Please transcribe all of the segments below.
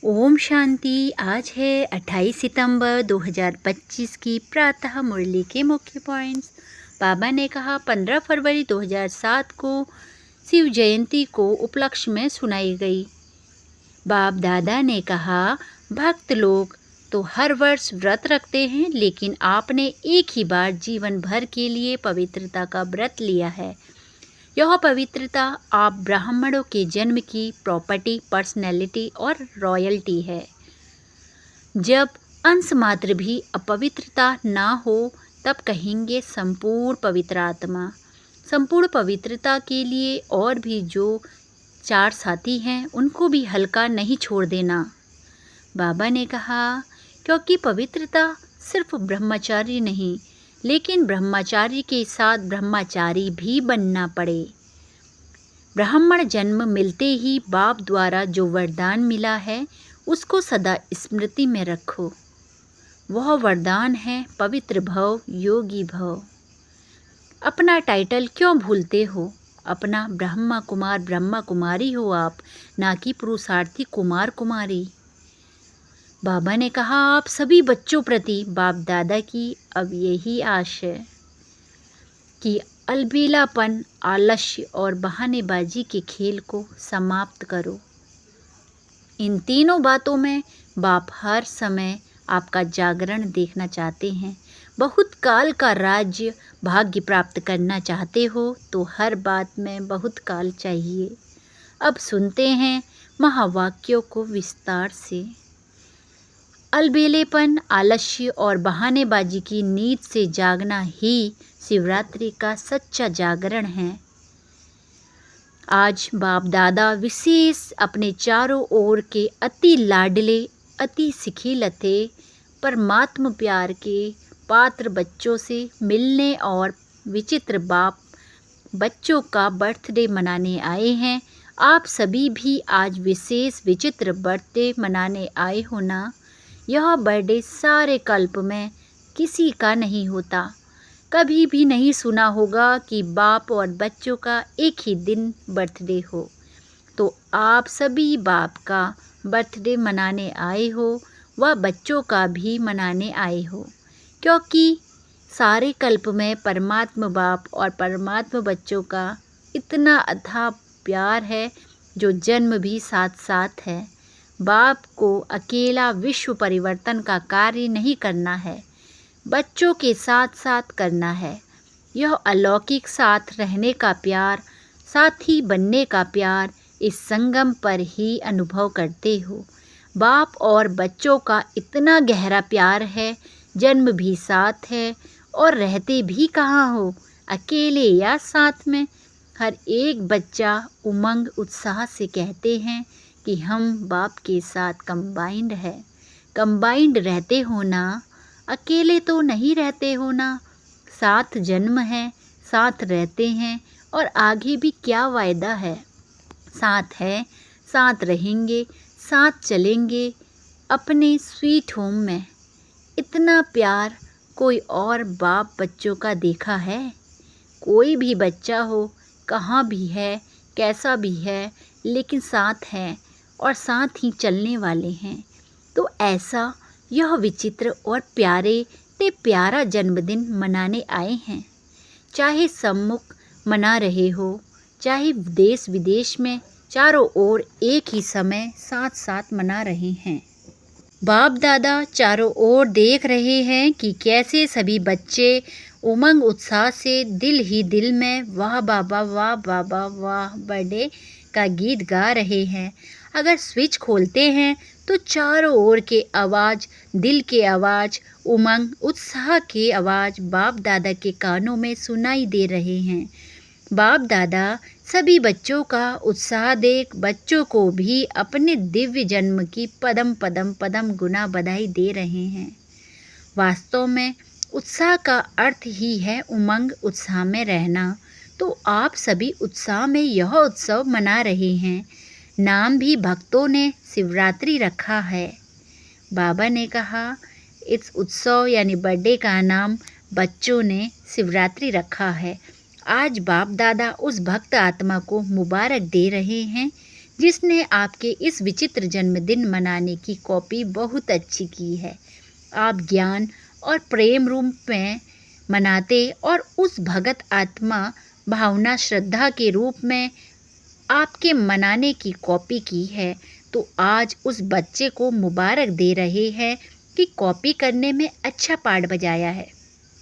ओम शांति। आज है 28 सितंबर 2025 की प्रातः मुरली के मुख्य पॉइंट्स। बाबा ने कहा 15 फरवरी 2007 को शिव जयंती को उपलक्ष्य में सुनाई गई। बाप दादा ने कहा भक्त लोग तो हर वर्ष व्रत रखते हैं, लेकिन आपने एक ही बार जीवन भर के लिए पवित्रता का व्रत लिया है। यह पवित्रता आप ब्राह्मणों के जन्म की प्रॉपर्टी, पर्सनैलिटी और रॉयल्टी है। जब अंश मात्र भी अपवित्रता ना हो तब कहेंगे संपूर्ण पवित्र आत्मा। संपूर्ण पवित्रता के लिए और भी जो 4 साथी हैं उनको भी हल्का नहीं छोड़ देना। बाबा ने कहा क्योंकि पवित्रता सिर्फ ब्रह्मचारी नहीं, लेकिन ब्रह्मचारी के साथ ब्रह्मचारी भी बनना पड़े। ब्राह्मण जन्म मिलते ही बाप द्वारा जो वरदान मिला है उसको सदा स्मृति में रखो। वह वरदान है पवित्र भव, योगी भव। अपना टाइटल क्यों भूलते हो? अपना ब्रह्मा कुमार, ब्रह्मा कुमारी हो आप, ना कि पुरुषार्थी कुमार कुमारी। बाबा ने कहा आप सभी बच्चों प्रति बाप दादा की अब यही आश है कि अलबेलापन, आलस्य और बहानेबाजी के खेल को समाप्त करो। इन तीनों बातों में बाप हर समय आपका जागरण देखना चाहते हैं। बहुत काल का राज्य भाग्य प्राप्त करना चाहते हो तो हर बात में बहुत काल चाहिए। अब सुनते हैं महावाक्यों को विस्तार से। अलबेलेपन, आलस्य और बहानेबाजी की नींद से जागना ही शिवरात्रि का सच्चा जागरण है। आज बाप दादा विशेष अपने चारों ओर के अति लाडले, अति सिखिलते परमात्म प्यार के पात्र बच्चों से मिलने और विचित्र बाप बच्चों का बर्थडे मनाने आए हैं। आप सभी भी आज विशेष विचित्र बर्थडे मनाने आए हो ना। यह बर्थडे सारे कल्प में किसी का नहीं होता। कभी भी नहीं सुना होगा कि बाप और बच्चों का एक ही दिन बर्थडे हो। तो आप सभी बाप का बर्थडे मनाने आए हो, व बच्चों का भी मनाने आए हो, क्योंकि सारे कल्प में परमात्मा बाप और परमात्मा बच्चों का इतना अथाह प्यार है जो जन्म भी साथ साथ है। बाप को अकेला विश्व परिवर्तन का कार्य नहीं करना है, बच्चों के साथ साथ करना है। यह अलौकिक साथ रहने का प्यार, साथी बनने का प्यार इस संगम पर ही अनुभव करते हो। बाप और बच्चों का इतना गहरा प्यार है, जन्म भी साथ है और रहते भी कहाँ हो, अकेले या साथ में। हर एक बच्चा उमंग उत्साह से कहते हैं कि हम बाप के साथ कंबाइंड है। कंबाइंड रहते हो ना, अकेले तो नहीं रहते हो ना। साथ जन्म है, साथ रहते हैं और आगे भी क्या वायदा है। साथ है, साथ रहेंगे, साथ चलेंगे अपने स्वीट होम में। इतना प्यार कोई और बाप बच्चों का देखा है? कोई भी बच्चा हो, कहाँ भी है, कैसा भी है, लेकिन साथ है और साथ ही चलने वाले हैं। तो ऐसा यह विचित्र और प्यारे ते प्यारा जन्मदिन मनाने आए हैं। चाहे सम्मुख मना रहे हो, चाहे देश विदेश में, चारों ओर एक ही समय साथ साथ मना रहे हैं। बाप दादा चारों ओर देख रहे हैं कि कैसे सभी बच्चे उमंग उत्साह से दिल ही दिल में वाह बाबा, वाह बाबा, वाह बर्थडे का गीत गा रहे हैं। अगर स्विच खोलते हैं तो चारों ओर के आवाज़, दिल के आवाज़, उमंग उत्साह के आवाज़ बाप दादा के कानों में सुनाई दे रहे हैं। बाप दादा सभी बच्चों का उत्साह देख बच्चों को भी अपने दिव्य जन्म की पदम पदम पदम गुना बधाई दे रहे हैं। वास्तव में उत्साह का अर्थ ही है उमंग उत्साह में रहना। तो आप सभी उत्साह में यह उत्सव मना रहे हैं। नाम भी भक्तों ने शिवरात्रि रखा है। बाबा ने कहा इस उत्सव यानी बर्थडे का नाम बच्चों ने शिवरात्रि रखा है। आज बाप दादा उस भक्त आत्मा को मुबारक दे रहे हैं जिसने आपके इस विचित्र जन्मदिन मनाने की कॉपी बहुत अच्छी की है। आप ज्ञान और प्रेम रूप में मनाते और उस भगत आत्मा भावना श्रद्धा के रूप में आपके मनाने की कॉपी की है, तो आज उस बच्चे को मुबारक दे रहे हैं कि कॉपी करने में अच्छा पार्ट बजाया है।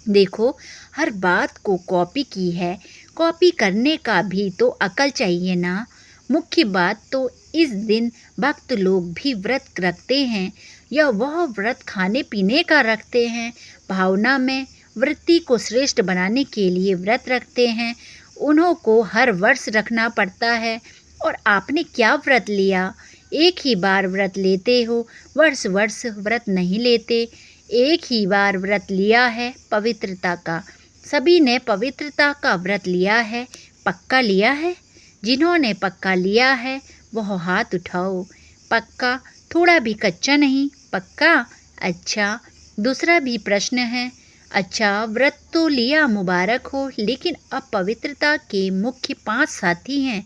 देखो, हर बात को कॉपी की है, कॉपी करने का भी तो अकल चाहिए ना। मुख्य बात तो इस दिन भक्त लोग भी व्रत रखते हैं, या वह व्रत खाने पीने का रखते हैं, भावना में वृत्ति को श्रेष्ठ बनाने के लिए व्रत रखते हैं। उन्हों को हर वर्ष रखना पड़ता है। और आपने क्या व्रत लिया? एक ही बार व्रत लेते हो, वर्ष वर्ष व्रत नहीं लेते। एक ही बार व्रत लिया है पवित्रता का। सभी ने पवित्रता का व्रत लिया है, पक्का लिया है। जिन्होंने पक्का लिया है वह हाथ उठाओ। पक्का, थोड़ा भी कच्चा नहीं, पक्का। अच्छा, दूसरा भी प्रश्न है। अच्छा, व्रत तो लिया, मुबारक हो, लेकिन अब पवित्रता के मुख्य 5 साथी हैं,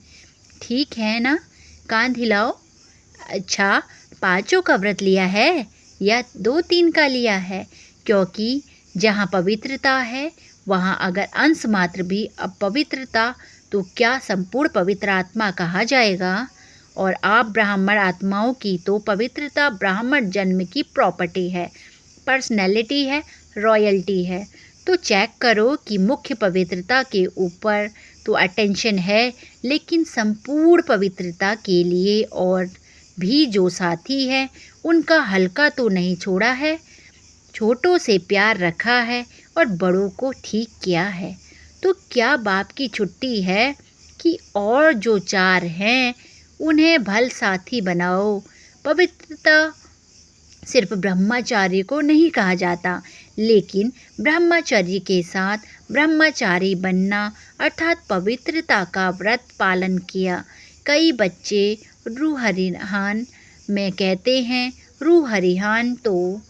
ठीक है ना? कान हिलाओ। अच्छा, 5 का व्रत लिया है या 2-3 का लिया है? क्योंकि जहाँ पवित्रता है वहाँ अगर अंश मात्र भी अपवित्रता, तो क्या संपूर्ण पवित्र आत्मा कहा जाएगा? और आप ब्राह्मण आत्माओं की तो पवित्रता ब्राह्मण जन्म की प्रॉपर्टी है, पर्सनैलिटी है, रॉयल्टी है। तो चेक करो कि मुख्य पवित्रता के ऊपर तो अटेंशन है, लेकिन संपूर्ण पवित्रता के लिए और भी जो साथी है उनका हल्का तो नहीं छोड़ा है। छोटों से प्यार रखा है और बड़ों को ठीक किया है। तो क्या बाप की छुट्टी है कि और जो 4 हैं उन्हें भल साथी बनाओ। पवित्रता सिर्फ ब्रह्मचारी को नहीं कहा जाता, लेकिन ब्रह्मचर्य के साथ ब्रह्मचारी बनना अर्थात पवित्रता का व्रत पालन किया। कई बच्चे रूहरिहान में कहते हैं, रूहरिहान तो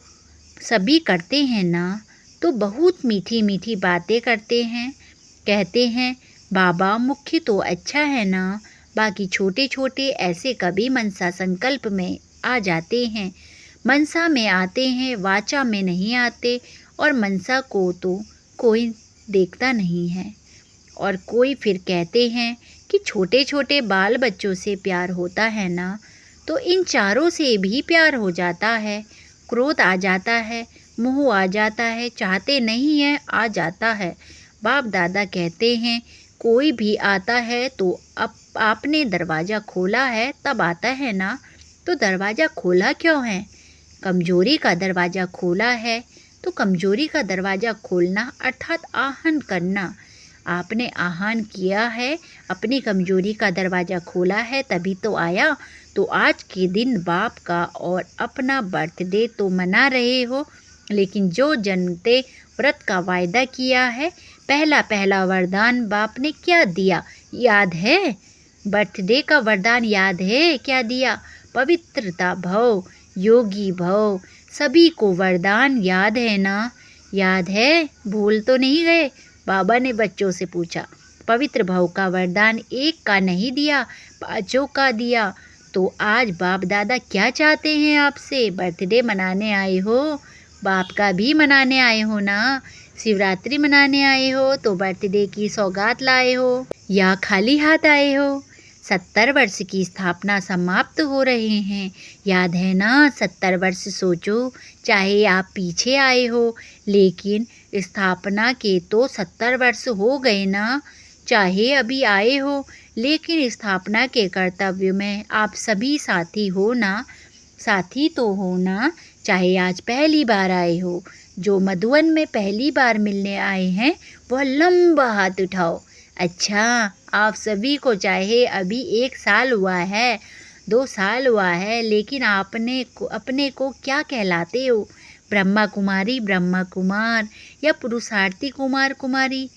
सभी करते हैं ना, तो बहुत मीठी मीठी बातें करते हैं। कहते हैं बाबा मुख्य तो अच्छा है ना, बाकी छोटे छोटे ऐसे कभी मनसा संकल्प में आ जाते हैं। मनसा में आते हैं, वाचा में नहीं आते, और मनसा को तो कोई देखता नहीं है। और कोई फिर कहते हैं कि छोटे छोटे बाल बच्चों से प्यार होता है ना, तो इन चारों से भी प्यार हो जाता है। क्रोध आ जाता है, मोह आ जाता है, चाहते नहीं है, आ जाता है। बाप दादा कहते हैं कोई भी आता है तो अब आपने दरवाज़ा खोला है तब आता है ना, तो दरवाज़ा खोला क्यों है? कमजोरी का दरवाज़ा खोला है, तो कमजोरी का दरवाज़ा खोलना अर्थात आहन करना। आपने आह्वान किया है, अपनी कमजोरी का दरवाज़ा खोला है, तभी तो आया। तो आज के दिन बाप का और अपना बर्थडे तो मना रहे हो, लेकिन जो जन्मते व्रत का वायदा किया है, पहला पहला वरदान बाप ने क्या दिया याद है? बर्थडे का वरदान याद है क्या दिया? पवित्रता भव, योगी भव। सभी को वरदान याद है ना? याद है, भूल तो नहीं गए? बाबा ने बच्चों से पूछा। पवित्र भव का वरदान एक का नहीं दिया, 5 का दिया। तो आज बाप दादा क्या चाहते हैं आपसे? बर्थडे मनाने आए हो, बाप का भी मनाने आए हो ना? शिवरात्रि मनाने आए हो तो बर्थडे की सौगात लाए हो, या खाली हाथ आए हो? 70 वर्ष की स्थापना समाप्त हो रहे हैं, याद है ना? 70 वर्ष सोचो, चाहे आप पीछे आए हो, लेकिन स्थापना के तो 70 वर्ष हो गए ना। चाहे अभी आए हो, लेकिन स्थापना के कर्तव्य में आप सभी साथी हो ना। साथी तो हो ना, चाहे आज पहली बार आए हो। जो मधुवन में पहली बार मिलने आए हैं वह लंबा हाथ उठाओ। अच्छा, आप सभी को चाहे अभी 1 साल हुआ है, 2 साल हुआ है, लेकिन आपने अपने को क्या कहलाते हो? ब्रह्मा कुमारी, ब्रह्मा कुमार, या पुरुषार्थी कुमार कुमारी,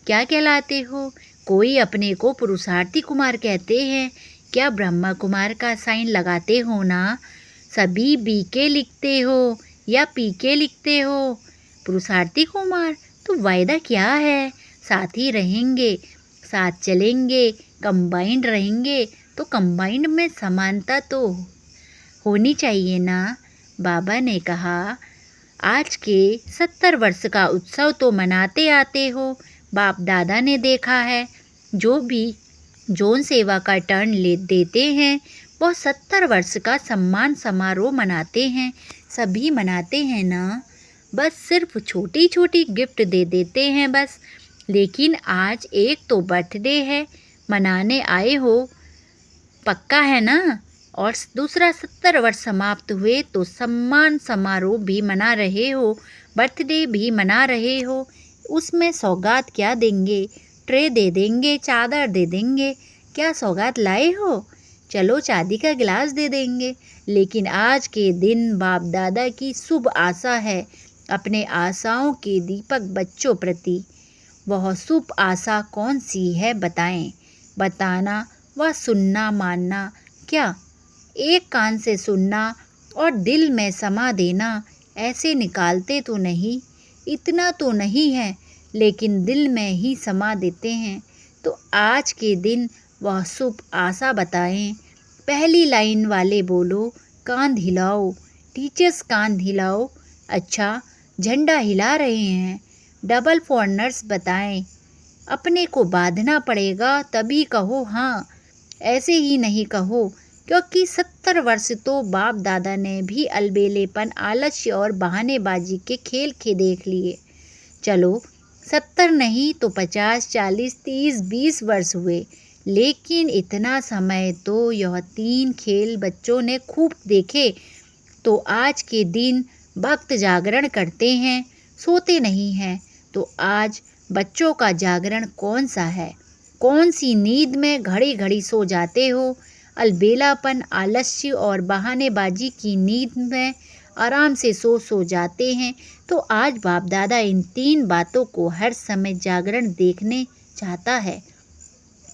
क्या कहलाते हो? कोई अपने को पुरुषार्थी कुमार कहते हैं, क्या ब्रह्मा कुमार का साइन लगाते हो ना? सभी बीके लिखते हो या पीके लिखते हो? पुरुषार्थी कुमार, तो वायदा क्या है? साथ ही रहेंगे, साथ चलेंगे, कंबाइंड रहेंगे, तो कंबाइंड में समानता तो होनी चाहिए ना। बाबा ने कहा, आज के 70 वर्ष का उत्सव तो मनाते आते हो। बाप दादा ने देखा है, जो भी जौन सेवा का टर्न ले देते हैं वह 70 वर्ष का सम्मान समारोह मनाते हैं। सभी मनाते हैं ना, बस सिर्फ छोटी छोटी गिफ्ट दे देते हैं बस। लेकिन आज एक तो बर्थडे है, मनाने आए हो, पक्का है ना। और दूसरा 70 वर्ष समाप्त हुए तो सम्मान समारोह भी मना रहे हो, बर्थडे भी मना रहे हो। उसमें सौगात क्या देंगे? ट्रे दे देंगे, चादर दे देंगे। क्या सौगात लाए हो? चलो चांदी का गिलास दे देंगे। लेकिन आज के दिन बाप दादा की शुभ आशा है, अपने आशाओं के दीपक बच्चों प्रति। वह शुभ आशा कौन सी है बताएं? बताना व सुनना मानना। क्या एक कान से सुनना और दिल में समा देना ऐसे निकालते तो नहीं? इतना तो नहीं है, लेकिन दिल में ही समा देते हैं। तो आज के दिन वह शुभ आशा बताएं। पहली लाइन वाले बोलो, कांध हिलाओ। टीचर्स कांध हिलाओ। अच्छा, झंडा हिला रहे हैं। डबल फॉरनर्स बताएं। अपने को बांधना पड़ेगा तभी कहो हाँ, ऐसे ही नहीं कहो, क्योंकि 70 वर्ष तो बाप दादा ने भी अलबेलेपन, आलस्य और बहानेबाजी के खेल देख लिए। चलो 70 नहीं तो 50, 40, 30, 20 वर्ष हुए, लेकिन इतना समय तो यह 3 खेल बच्चों ने खूब देखे। तो आज के दिन भक्त जागरण करते हैं, सोते नहीं हैं। तो आज बच्चों का जागरण कौन सा है? कौन सी नींद में घड़ी घड़ी सो जाते हो? अलबेलापन, आलस्य और बहानेबाजी की नींद में आराम से सो जाते हैं। तो आज बाप दादा इन 3 बातों को हर समय जागरण देखने चाहता है।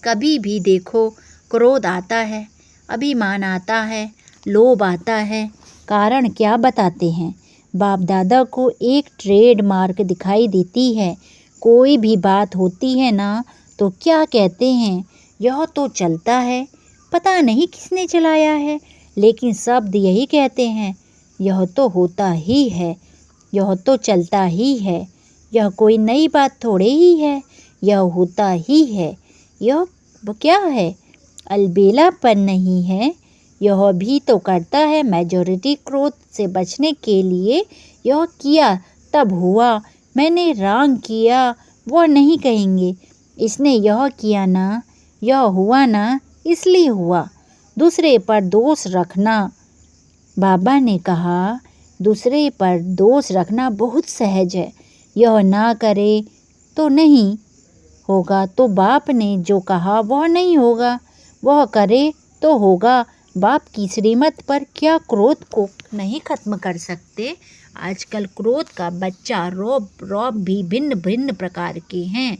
कभी भी देखो, क्रोध आता है, अभिमान आता है, लोभ आता है। कारण क्या बताते हैं? बाप दादा को एक ट्रेडमार्क दिखाई देती है। कोई भी बात होती है ना, तो क्या कहते हैं? यह तो चलता है, पता नहीं किसने चलाया है, लेकिन शब्द यही कहते हैं, यह तो होता ही है, यह तो चलता ही है, यह कोई नई बात थोड़े ही है, यह होता ही है। यह क्या है? अलबेलापन नहीं है, यह भी तो करता है। मेजॉरिटी क्रोध से बचने के लिए यह किया तब हुआ, मैंने रॉन्ग किया वो नहीं कहेंगे। इसने यह किया ना, यह हुआ ना, इसलिए हुआ। दूसरे पर दोष रखना, बाबा ने कहा, दूसरे पर दोष रखना बहुत सहज है। यह ना करे तो नहीं होगा, तो बाप ने जो कहा वह नहीं होगा, वह करे तो होगा। बाप की श्रीमत पर क्या क्रोध को नहीं खत्म कर सकते? आजकल क्रोध का बच्चा रौब भी भिन्न भिन्न प्रकार के हैं।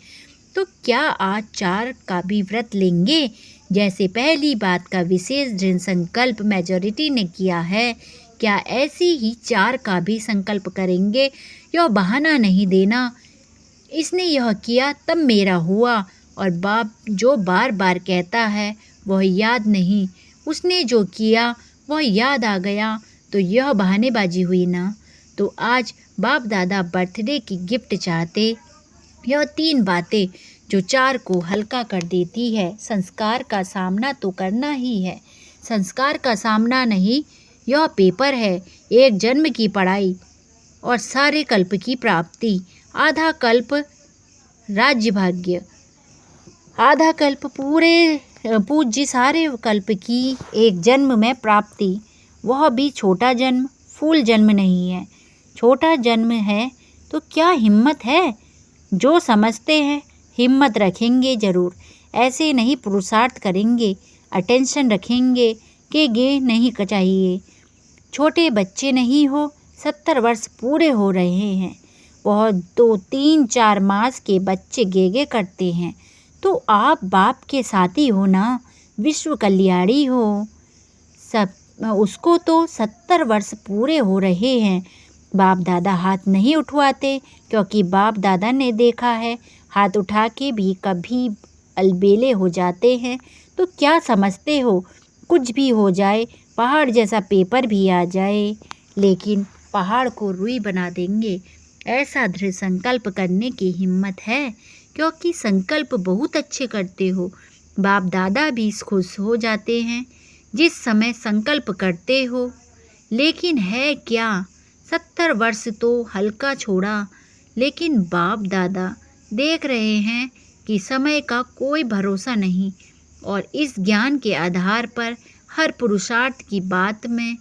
तो क्या आज 4 का भी व्रत लेंगे? जैसे पहली बात का विशेष दृढ़ संकल्प मेजॉरिटी ने किया है, क्या ऐसे ही 4 का भी संकल्प करेंगे? यह बहाना नहीं देना, इसने यह किया तब मेरा हुआ। और बाप जो बार बार कहता है वह याद नहीं, उसने जो किया वह याद आ गया, तो यह बहानेबाजी हुई ना। तो आज बाप दादा बर्थडे की गिफ्ट चाहते। यह 3 बातें जो 4 को हल्का कर देती है। संस्कार का सामना तो करना ही है, संस्कार का सामना नहीं, यह पेपर है। एक जन्म की पढ़ाई और सारे कल्प की प्राप्ति। आधा कल्प राज्य भाग्य, आधा कल्प पूरे पूज्य सारे कल्प की एक जन्म में प्राप्ति। वह भी छोटा जन्म, फूल जन्म नहीं है, छोटा जन्म है। तो क्या हिम्मत है? जो समझते हैं हिम्मत रखेंगे ज़रूर, ऐसे नहीं पुरुषार्थ करेंगे, अटेंशन रखेंगे कि गे नहीं चाहिए। छोटे बच्चे नहीं हो, 70 वर्ष पूरे हो रहे हैं, वह 2, 3, 4 मास के बच्चे गेगे करते हैं। तो आप बाप के साथी हो ना, विश्व कल्याणी हो। सब उसको तो 70 वर्ष पूरे हो रहे हैं। बाप दादा हाथ नहीं उठवाते, क्योंकि बाप दादा ने देखा है हाथ उठा के भी कभी अलबेले हो जाते हैं। तो क्या समझते हो, कुछ भी हो जाए, पहाड़ जैसा पेपर भी आ जाए, लेकिन पहाड़ को रुई बना देंगे, ऐसा दृढ़ संकल्प करने की हिम्मत है, क्योंकि संकल्प बहुत अच्छे करते हो। बाप दादा भी खुश हो जाते हैं जिस समय संकल्प करते हो। लेकिन है क्या, 70 वर्ष तो हल्का छोड़ा, लेकिन बाप दादा देख रहे हैं कि समय का कोई भरोसा नहीं, और इस ज्ञान के आधार पर हर पुरुषार्थ की बात में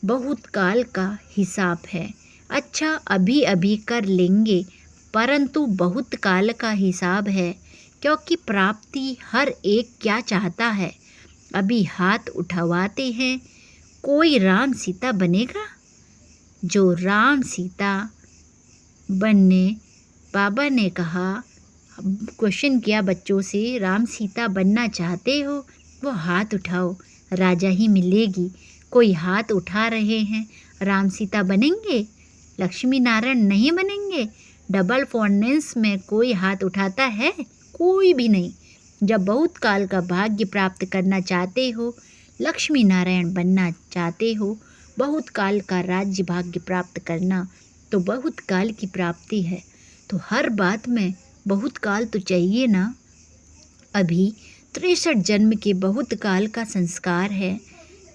बहुत काल का हिसाब है। अच्छा, अभी अभी कर लेंगे, परंतु बहुत काल का हिसाब है, क्योंकि प्राप्ति हर एक क्या चाहता है। अभी हाथ उठवाते हैं, कोई राम सीता बनेगा? जो राम सीता बनने, बाबा ने कहा, क्वेश्चन किया बच्चों से, राम सीता बनना चाहते हो? वो हाथ उठाओ, राजा ही मिलेगी। कोई हाथ उठा रहे हैं, राम सीता बनेंगे, लक्ष्मी नारायण नहीं बनेंगे? डबल फाइनेंस में कोई हाथ उठाता है? कोई भी नहीं। जब बहुत काल का भाग्य प्राप्त करना चाहते हो, लक्ष्मी नारायण बनना चाहते हो, बहुत काल का राज्य भाग्य प्राप्त करना, तो बहुत काल की प्राप्ति है। तो हर बात में बहुत काल तो चाहिए ना। अभी 63 जन्म के बहुत काल का संस्कार है।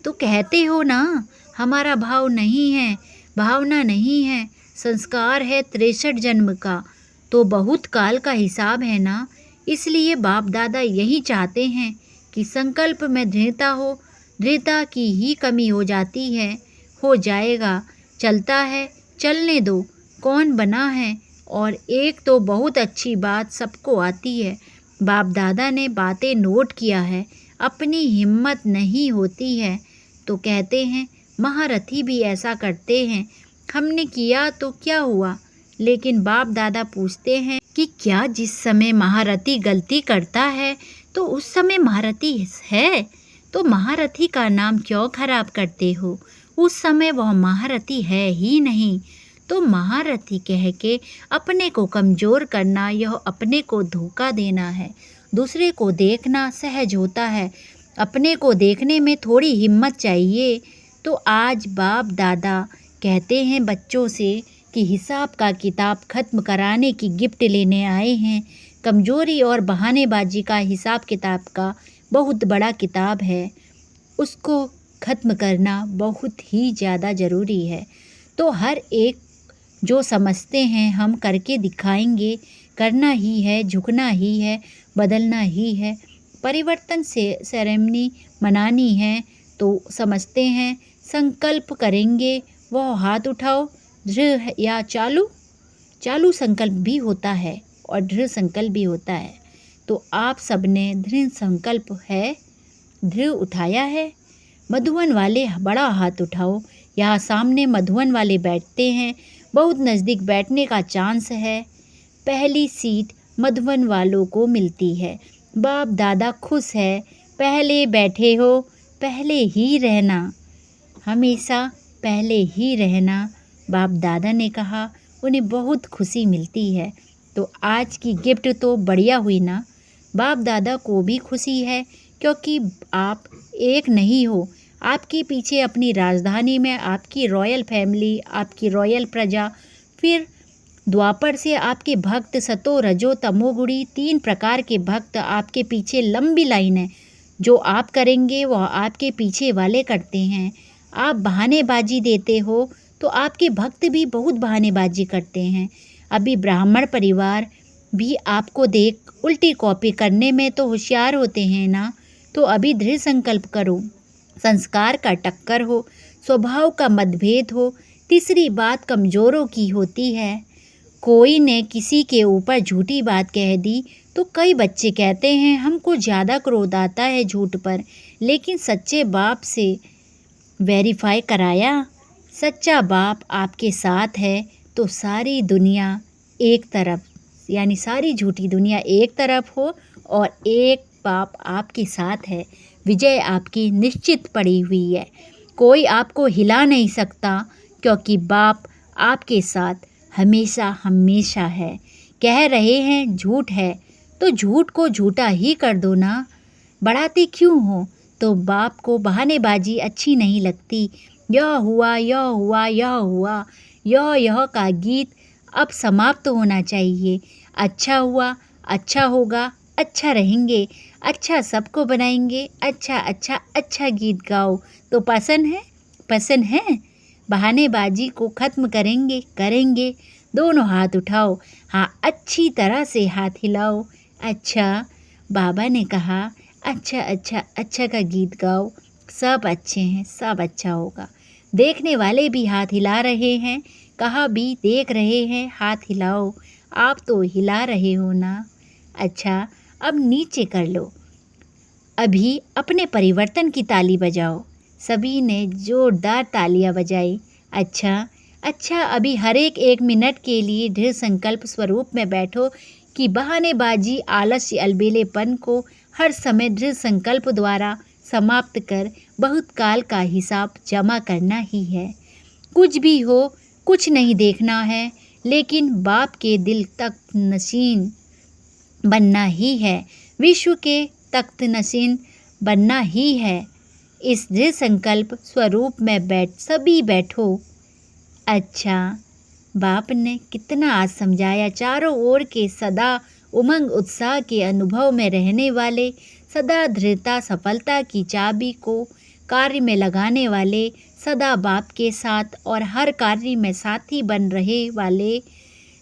तो कहते हो ना, हमारा भाव नहीं है, भावना नहीं है, संस्कार है 63 जन्म का, तो बहुत काल का हिसाब है ना। इसलिए बाप दादा यही चाहते हैं कि संकल्प में दृढ़ता हो। दृढ़ता की ही कमी हो जाती है। हो जाएगा, चलता है, चलने दो, कौन बना है। और एक तो बहुत अच्छी बात सबको आती है, बाप दादा ने बातें नोट किया है, अपनी हिम्मत नहीं होती है तो कहते हैं महारथी भी ऐसा करते हैं, हमने किया तो क्या हुआ। लेकिन बाप दादा पूछते हैं कि क्या जिस समय महारथी गलती करता है तो उस समय महारथी है, तो महारथी का नाम क्यों खराब करते हो? उस समय वह महारथी है ही नहीं। तो महारथी कह के अपने को कमज़ोर करना, यह अपने को धोखा देना है। दूसरे को देखना सहज होता है, अपने को देखने में थोड़ी हिम्मत चाहिए। तो आज बाप दादा कहते हैं बच्चों से कि हिसाब का किताब ख़त्म कराने की गिफ्ट लेने आए हैं। कमज़ोरी और बहानेबाजी का हिसाब किताब का बहुत बड़ा किताब है, उसको ख़त्म करना बहुत ही ज़्यादा ज़रूरी है। तो हर एक जो समझते हैं हम करके दिखाएंगे, करना ही है, झुकना ही है, बदलना ही है, परिवर्तन से सेरेमनी मनानी है, तो समझते हैं संकल्प करेंगे। वह हाथ उठाओ, दृढ़ या चालू संकल्प भी होता है और दृढ़ संकल्प भी होता है। तो आप सबने दृढ़ संकल्प है, दृढ़ उठाया है। मधुवन वाले बड़ा हाथ उठाओ, यहाँ सामने मधुवन वाले बैठते हैं, बहुत नज़दीक बैठने का चांस है। पहली सीट मधुवन वालों को मिलती है। बाप दादा खुश है, पहले बैठे हो, पहले ही रहना, हमेशा पहले ही रहना। बाप दादा ने कहा, उन्हें बहुत खुशी मिलती है। तो आज की गिफ्ट तो बढ़िया हुई ना। बाप दादा को भी खुशी है, क्योंकि आप एक नहीं हो, आपके पीछे अपनी राजधानी में आपकी रॉयल फैमिली, आपकी रॉयल प्रजा, फिर द्वापर से आपके भक्त, सतो रजो तमोगुणी 3 प्रकार के भक्त आपके पीछे लंबी लाइन है। जो आप करेंगे वह आपके पीछे वाले करते हैं। आप बहानेबाजी देते हो तो आपके भक्त भी बहुत बहानेबाजी करते हैं। अभी ब्राह्मण परिवार भी आपको देख उल्टी कॉपी करने में तो होशियार होते हैं ना। तो अभी दृढ़ संकल्प करो, संस्कार का टक्कर हो, स्वभाव का मतभेद हो। तीसरी बात कमज़ोरों की होती है। कोई ने किसी के ऊपर झूठी बात कह दी तो कई बच्चे कहते हैं हमको ज़्यादा क्रोध आता है झूठ पर, लेकिन सच्चे बाप से वेरीफाई कराया। सच्चा बाप आपके साथ है तो सारी दुनिया एक तरफ, यानी सारी झूठी दुनिया एक तरफ हो और एक बाप आपके साथ है। विजय आपकी निश्चित पड़ी हुई है, कोई आपको हिला नहीं सकता, क्योंकि बाप आपके साथ हमेशा हमेशा है। कह रहे हैं झूठ है तो झूठ को झूठा ही कर दो ना। बढ़ाते क्यों हो? तो बाप को बहानेबाजी अच्छी नहीं लगती। यह हुआ, यह हुआ, यह हुआ, यह का गीत अब समाप्त होना चाहिए। अच्छा हुआ, अच्छा होगा, अच्छा रहेंगे, अच्छा सबको बनाएंगे, अच्छा अच्छा अच्छा गीत गाओ। तो पसंद है? पसंद है? बहानेबाजी को ख़त्म करेंगे, करेंगे। दोनों हाथ उठाओ, हाँ अच्छी तरह से हाथ हिलाओ। अच्छा, बाबा ने कहा, अच्छा अच्छा अच्छा का गीत गाओ। सब अच्छे हैं, सब अच्छा होगा। देखने वाले भी हाथ हिला रहे हैं, कहा भी देख रहे हैं, हाथ हिलाओ। आप तो हिला रहे हो ना? अच्छा, अब नीचे कर लो। अभी अपने परिवर्तन की ताली बजाओ। सभी ने जोरदार तालियां बजाई। अच्छा, अच्छा, अभी हर एक मिनट के लिए दृढ़ संकल्प स्वरूप में बैठो कि बहानेबाजी, आलस्य, अलबेलेपन को हर समय दृढ़ संकल्प द्वारा समाप्त कर बहुत काल का हिसाब जमा करना ही है। कुछ भी हो, कुछ नहीं देखना है, लेकिन बाप के दिल तक नशीन बनना ही है, विश्व के तख्त नशीन बनना ही है। इस दृढ़ संकल्प स्वरूप में सभी बैठो। अच्छा, बाप ने कितना आज समझाया। चारों ओर के सदा उमंग उत्साह के अनुभव में रहने वाले, सदा दृढ़ता सफलता की चाबी को कार्य में लगाने वाले, सदा बाप के साथ और हर कार्य में साथी बन रहे वाले,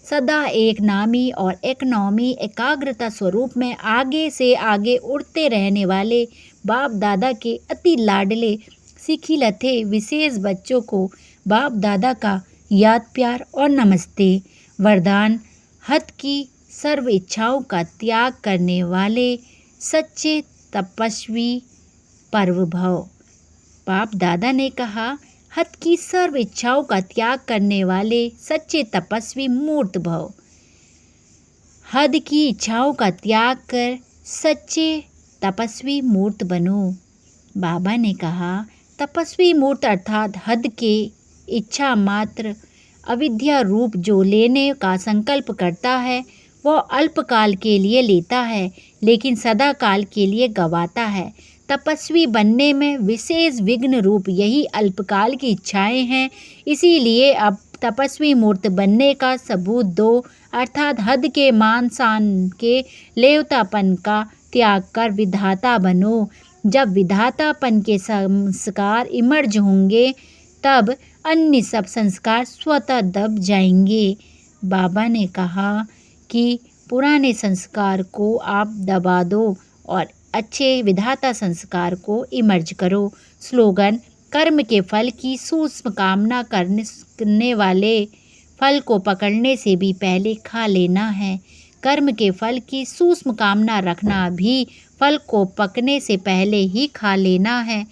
सदा एक नामी और इकनॉमी एकाग्रता स्वरूप में आगे से आगे उड़ते रहने वाले बाप दादा के अति लाडले सिखिलथे विशेष बच्चों को बाप दादा का याद प्यार और नमस्ते। वरदान: हद की सर्व इच्छाओं का त्याग करने वाले सच्चे तपस्वी पर्व भव। बाप दादा ने कहा, हद की सर्व इच्छाओं का त्याग करने वाले सच्चे तपस्वी मूर्त भव। हद की इच्छाओं का त्याग कर सच्चे तपस्वी मूर्त बनो। बाबा ने कहा, तपस्वी मूर्त अर्थात हद के इच्छा मात्र अविद्या रूप जो लेने का संकल्प करता है, वह अल्पकाल के लिए लेता है, लेकिन सदा काल के लिए गवाता है। तपस्वी बनने में विशेष विघ्न रूप यही अल्पकाल की इच्छाएं हैं। इसीलिए अब तपस्वी मूर्त बनने का सबूत दो, अर्थात हद के मान शान के लेवतापन का त्याग कर विधाता बनो। जब विधातापन के संस्कार इमर्ज होंगे, तब अन्य सब संस्कार स्वतः दब जाएंगे। बाबा ने कहा कि पुराने संस्कार को आप दबा दो और अच्छे विधाता संस्कार को इमर्ज करो। स्लोगन: कर्म के फल की सूक्ष्म कामना करने वाले फल को पकड़ने से भी पहले खा लेना है। कर्म के फल की सूक्ष्म कामना रखना भी फल को पकने से पहले ही खा लेना है।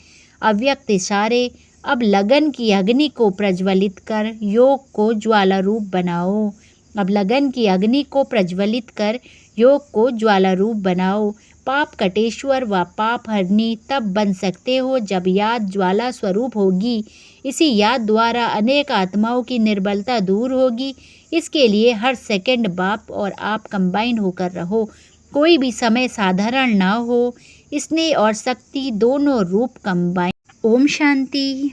अव्यक्त इशारे: अब लगन की अग्नि को प्रज्वलित कर योग को ज्वाला रूप बनाओ। अब लगन की अग्नि को प्रज्वलित कर योग को ज्वाला रूप बनाओ। पाप कटेश्वर व पाप हरनी तब बन सकते हो जब याद ज्वाला स्वरूप होगी। इसी याद द्वारा अनेक आत्माओं की निर्बलता दूर होगी। इसके लिए हर सेकंड बाप और आप कंबाइन होकर रहो। कोई भी समय साधारण ना हो। स्नेह और शक्ति दोनों रूप कंबाइन। ओम शांति।